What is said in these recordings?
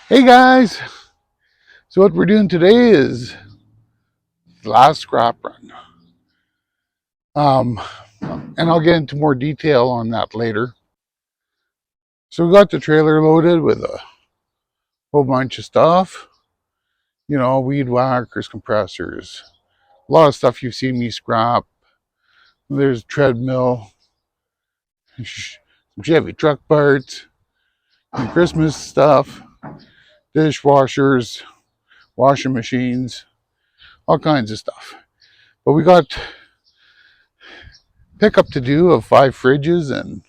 Hey guys, so what we're doing today is the last scrap run. Um, and I'll get into more detail on that later. So we got the trailer loaded with a whole bunch of stuff, weed whackers, compressors, a lot of stuff you've seen me scrap. There's a treadmill, some Chevy truck parts, some Christmas stuff, dishwashers, washing machines, all kinds of stuff. But we got pickup to do of 5 fridges and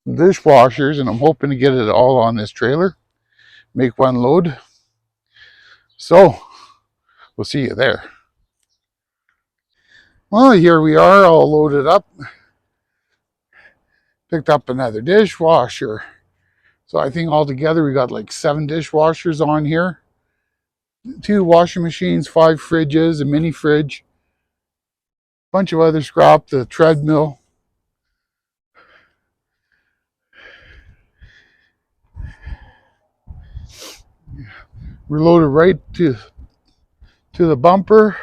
dishwashers, and I'm hoping to get it all on this trailer, make one load. So we'll see you there. Well, here we are, all loaded up. Picked up another dishwasher. So I think altogether we got like 7 dishwashers on here, 2 washing machines, 5 fridges, a mini fridge, a bunch of other scrap, the treadmill. We're loaded right to the bumper.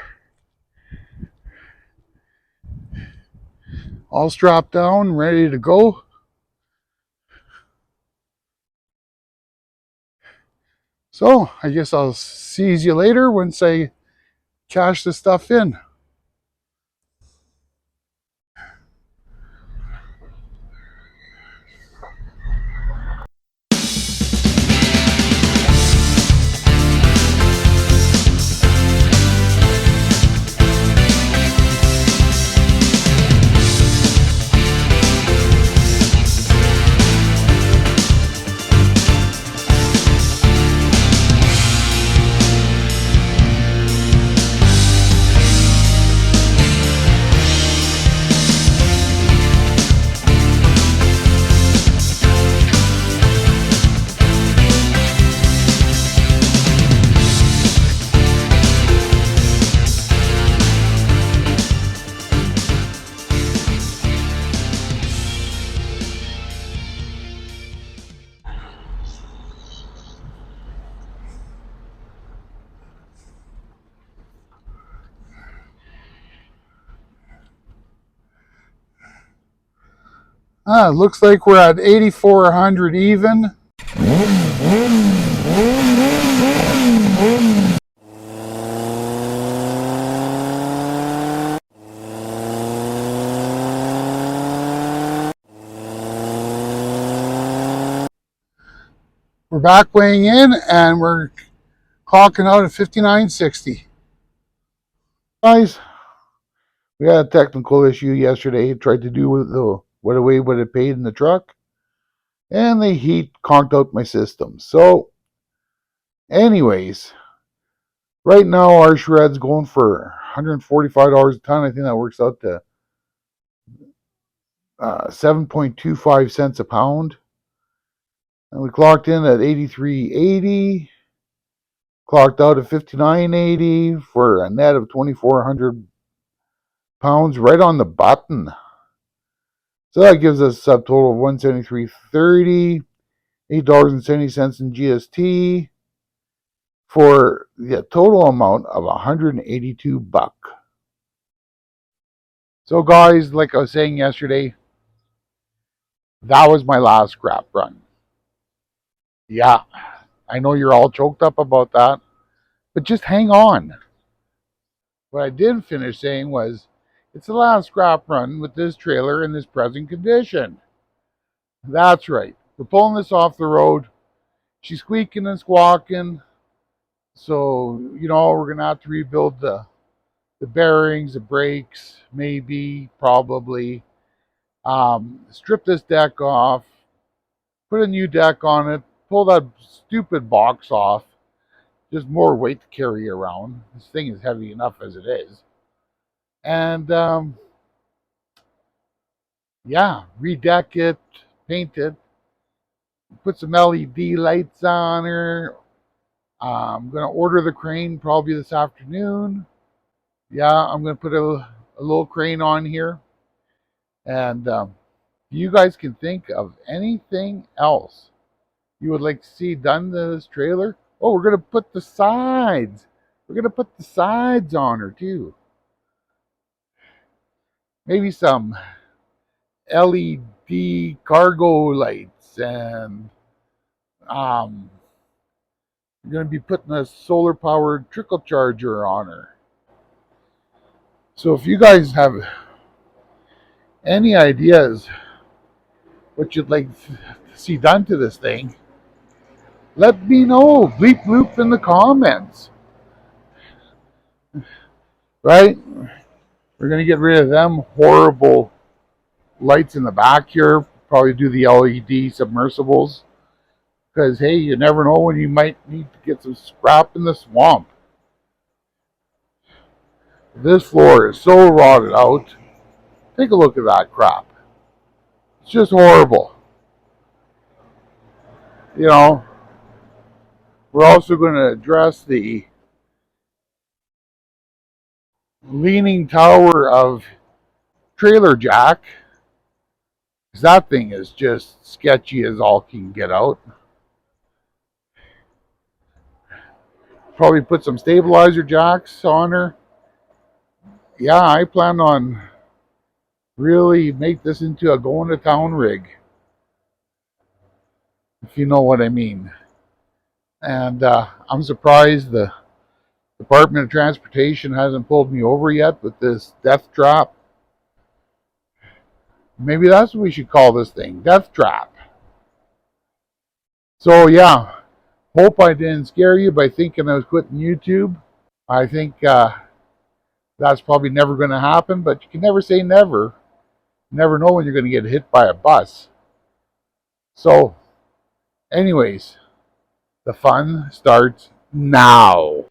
All strapped down, ready to go. So I guess I'll see you later once I cash the stuff in. Looks like we're at 8,400 even. We're back weighing in and we're clocking out at 59.60. Guys, we had a technical issue yesterday. Tried to do with what it paid in the truck, and the heat conked out my system. So, anyways, right now our shred's going for $145 a ton. I think that works out to 7.25 cents a pound. And we clocked in at 83.80, clocked out at 59.80 for a net of 2,400 pounds right on the button. So that gives us a subtotal of 173.30, $8.70 in GST for the total amount of 182 bucks. So guys, like I was saying yesterday, that was my last scrap run. Yeah, I know you're all choked up about that, but just hang on. What I did finish saying was, it's the last scrap run with this trailer in this present condition. That's right. We're pulling this off the road. She's squeaking and squawking. So, we're going to have to rebuild the bearings, the brakes, maybe, probably. Strip this deck off, put a new deck on it, pull that stupid box off. Just more weight to carry around. This thing is heavy enough as it is. And, redeck it, paint it, put some LED lights on her. I'm going to order the crane probably this afternoon. Yeah, I'm going to put a little crane on here. And you guys can think of anything else you would like to see done to this trailer. Oh, we're gonna put the sides. We're gonna put the sides on her too. Maybe some LED cargo lights, and um, we're gonna be putting a solar powered trickle charger on her. So if you guys have any ideas what you'd like to see done to this thing, let me know. Bleep bloop in the comments. Right? We're gonna get rid of them horrible lights in the back here. Probably do the LED submersibles. Because hey, you never know when you might need to get some scrap in the swamp. This floor is so rotted out. Take a look at that crap. It's just horrible. You know, we're also going to address the leaning tower of trailer jack. Because that thing is just sketchy as all can get out. Probably put some stabilizer jacks on her. Yeah, I plan on really make this into a going to town rig, if you know what I mean. And I'm surprised the Department of Transportation hasn't pulled me over yet with this death trap. Maybe that's what we should call this thing, death trap. So yeah, hope I didn't scare you by thinking I was quitting YouTube. I think that's probably never going to happen, but you can never say never. You never know when you're going to get hit by a bus. So, anyways, the fun starts now.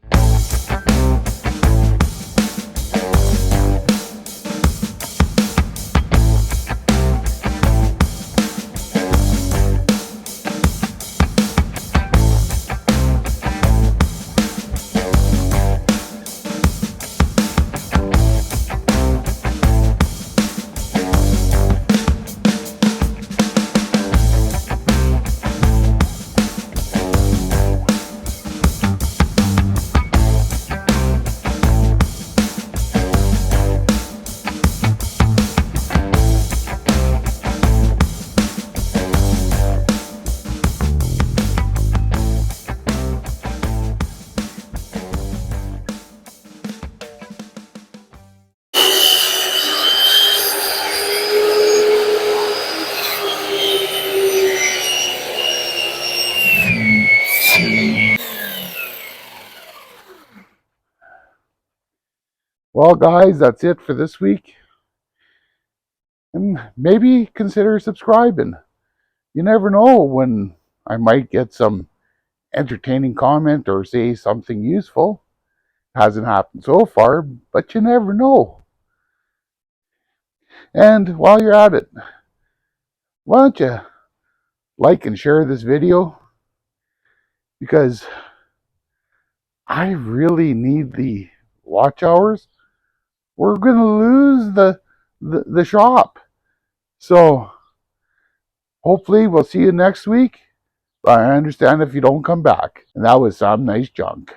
Well, guys, that's it for this week. And maybe consider subscribing. You never know when I might get some entertaining comment or say something useful. Hasn't happened so far, but you never know. And while you're at it, why don't you like and share this video? Because I really need the watch hours. We're going to lose the shop. So hopefully we'll see you next week. But I understand if you don't come back. And that was some nice junk.